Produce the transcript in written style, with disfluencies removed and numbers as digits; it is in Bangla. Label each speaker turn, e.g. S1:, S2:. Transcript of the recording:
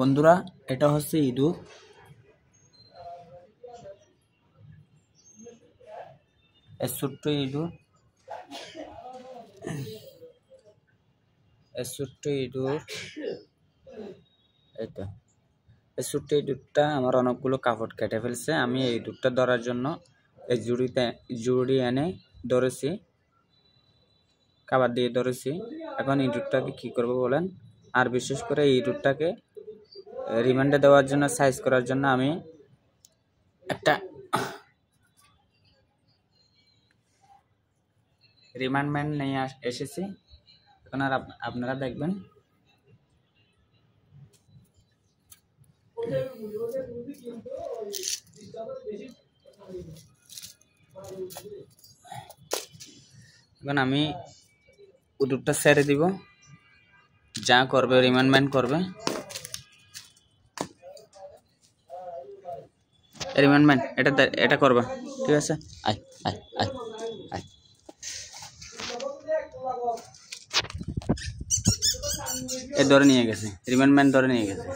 S1: বন্ধুরা এটা হচ্ছে ইঁদুর। এই ছোট্ট ইঁদুর, এই ছোট্ট ইঁদুর, এই তো এই ছোট্ট ইঁদুরটা আমার অনেকগুলো কাপড় কেটে ফেলছে। আমি এই ইঁদুরটা ধরার জন্য এই জুড়ি এনে ধরেছি, খাবার দিয়ে ধরেছি। এখন ইঁদুরটাকে কি করব বলেন? আর বিশেষ করে এই ইঁদুরটাকে রিমান্ডে দেওয়ার জন্য, সাইজ করার জন্য আমি একটা রিমান্ড ম্যান নিয়ে এসেছি। এখন আর আপনারা দেখবেন। এখন আমি ইঁদুরটা ছেড়ে দিব, যা করবে রিমান্ড ম্যান করবে। রিমান্ড ম্যান এটা করবে, ঠিক আছে? আয় আয় আয় আয়। এ ধরে নিয়ে গেছে, রিমান্ড ম্যান ধরে নিয়ে গেছে।